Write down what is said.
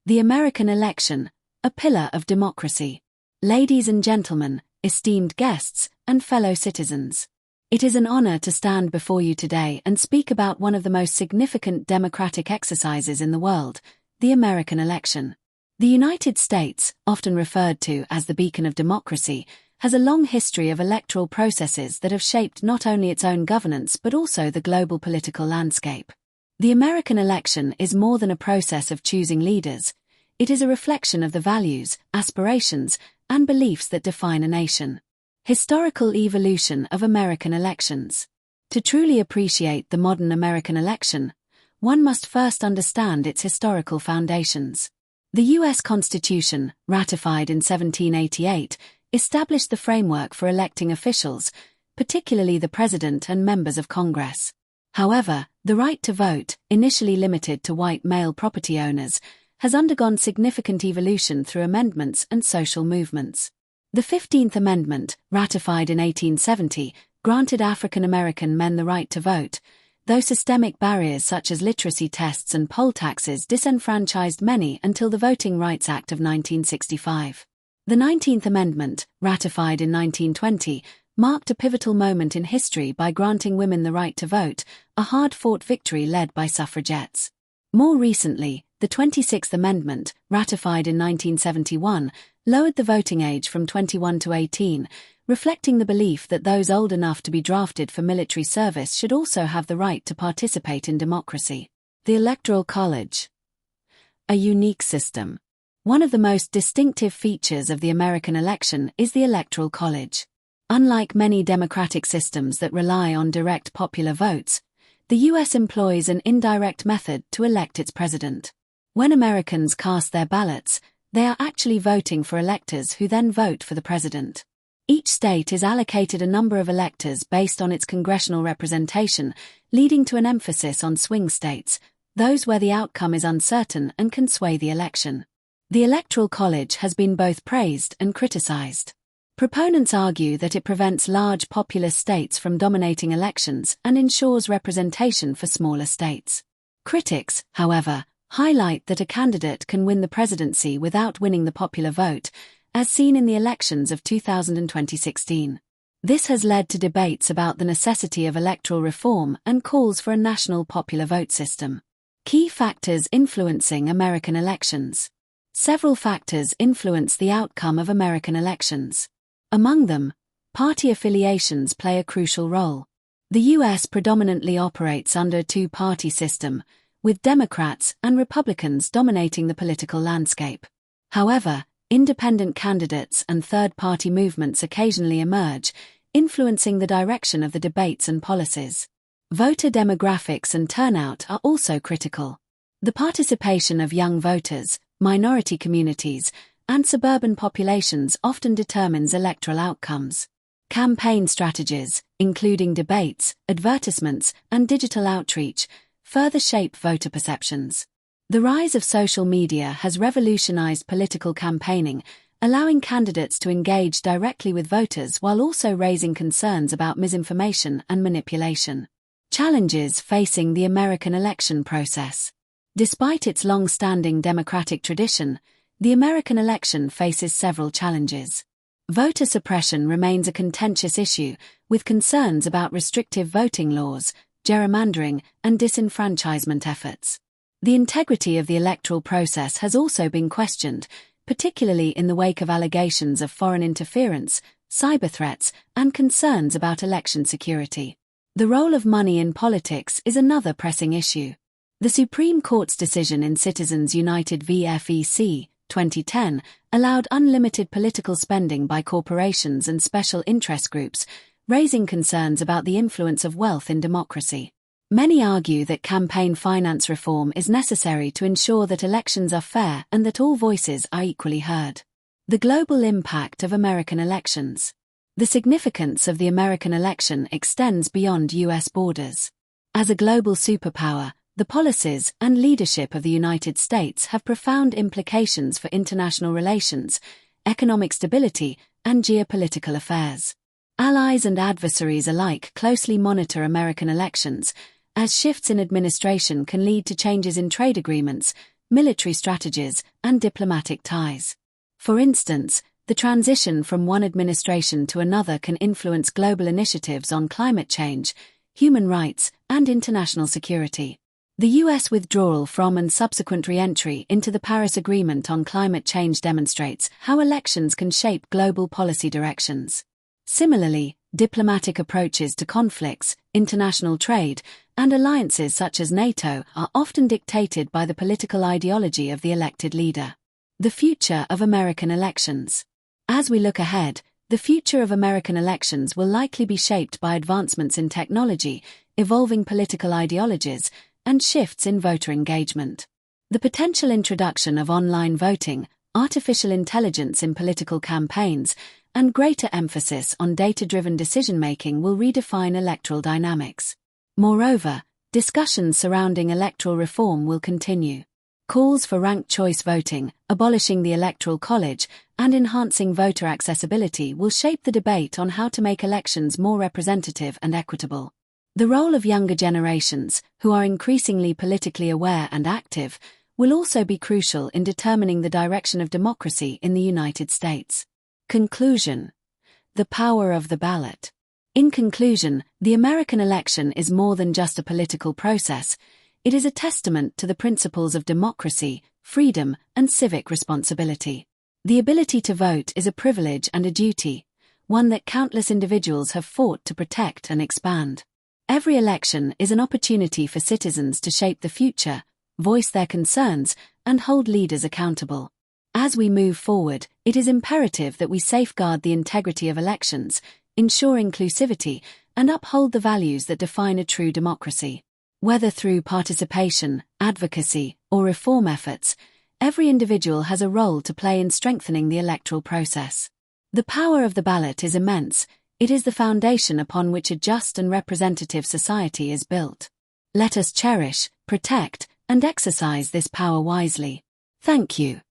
The American election, a pillar of democracy. Ladies and gentlemen, esteemed guests, and fellow citizens. It is an honor to stand before you today and speak about one of the most significant democratic exercises in the world, the American election. The United States, often referred to as the beacon of democracy, has a long history of electoral processes that have shaped not only its own governance but also the global political landscape. The American election is more than a process of choosing leaders. It is a reflection of the values, aspirations, and beliefs that define a nation. Historical evolution of American elections. To truly appreciate the modern American election, one must first understand its historical foundations. The U.S. Constitution, ratified in 1788, established the framework for electing officials, particularly the President and members of Congress. However, the right to vote, initially limited to white male property owners, has undergone significant evolution through amendments and social movements. The 15th Amendment, ratified in 1870, granted African American men the right to vote, though systemic barriers such as literacy tests and poll taxes disenfranchised many until the Voting Rights Act of 1965. The 19th Amendment, ratified in 1920, marked a pivotal moment in history by granting women the right to vote, a hard-fought victory led by suffragettes. More recently, the 26th Amendment, ratified in 1971, lowered the voting age from 21 to 18, reflecting the belief that those old enough to be drafted for military service should also have the right to participate in democracy. The Electoral College. A unique system. One of the most distinctive features of the American election is the Electoral College. Unlike many democratic systems that rely on direct popular votes, the U.S. employs an indirect method to elect its president. When Americans cast their ballots, they are actually voting for electors who then vote for the president. Each state is allocated a number of electors based on its congressional representation, leading to an emphasis on swing states, those where the outcome is uncertain and can sway the election. The Electoral College has been both praised and criticized. Proponents argue that it prevents large populous states from dominating elections and ensures representation for smaller states. Critics, however, highlight that a candidate can win the presidency without winning the popular vote, as seen in the elections of 2000 and 2016. This has led to debates about the necessity of electoral reform and calls for a national popular vote system. Key factors influencing American elections. Several factors influence the outcome of American elections. Among them, party affiliations play a crucial role. The U.S. predominantly operates under a two-party system, with Democrats and Republicans dominating the political landscape. However, independent candidates and third-party movements occasionally emerge, influencing the direction of the debates and policies. Voter demographics and turnout are also critical. The participation of young voters, minority communities, and suburban populations often determines electoral outcomes. Campaign strategies, including debates, advertisements, and digital outreach, further shape voter perceptions. The rise of social media has revolutionized political campaigning, allowing candidates to engage directly with voters while also raising concerns about misinformation and manipulation. Challenges facing the American election process. Despite its long-standing democratic tradition, the American election faces several challenges. Voter suppression remains a contentious issue, with concerns about restrictive voting laws, gerrymandering, and disenfranchisement efforts. The integrity of the electoral process has also been questioned, particularly in the wake of allegations of foreign interference, cyber threats, and concerns about election security. The role of money in politics is another pressing issue. The Supreme Court's decision in Citizens United v. FEC, 2010, allowed unlimited political spending by corporations and special interest groups, raising concerns about the influence of wealth in democracy. Many argue that campaign finance reform is necessary to ensure that elections are fair and that all voices are equally heard. The global impact of American elections. The significance of the American election extends beyond U.S. borders. As a global superpower, the policies and leadership of the United States have profound implications for international relations, economic stability, and geopolitical affairs. Allies and adversaries alike closely monitor American elections, as shifts in administration can lead to changes in trade agreements, military strategies, and diplomatic ties. For instance, the transition from one administration to another can influence global initiatives on climate change, human rights, and international security. The US withdrawal from and subsequent re-entry into the Paris Agreement on climate change demonstrates how elections can shape global policy directions. Similarly, diplomatic approaches to conflicts, international trade, and alliances such as NATO are often dictated by the political ideology of the elected leader. The future of American elections. As we look ahead, the future of American elections will likely be shaped by advancements in technology, evolving political ideologies, and shifts in voter engagement. The potential introduction of online voting, artificial intelligence in political campaigns, and greater emphasis on data-driven decision-making will redefine electoral dynamics. Moreover, discussions surrounding electoral reform will continue. Calls for ranked choice voting, abolishing the Electoral College, and enhancing voter accessibility will shape the debate on how to make elections more representative and equitable. The role of younger generations, who are increasingly politically aware and active, will also be crucial in determining the direction of democracy in the United States. Conclusion. The power of the ballot. In conclusion, the American election is more than just a political process. It is a testament to the principles of democracy, freedom, and civic responsibility. The ability to vote is a privilege and a duty, one that countless individuals have fought to protect and expand. Every election is an opportunity for citizens to shape the future, voice their concerns, and hold leaders accountable. As we move forward, it is imperative that we safeguard the integrity of elections, ensure inclusivity, and uphold the values that define a true democracy. Whether through participation, advocacy, or reform efforts, every individual has a role to play in strengthening the electoral process. The power of the ballot is immense. It is the foundation upon which a just and representative society is built. Let us cherish, protect, and exercise this power wisely. Thank you.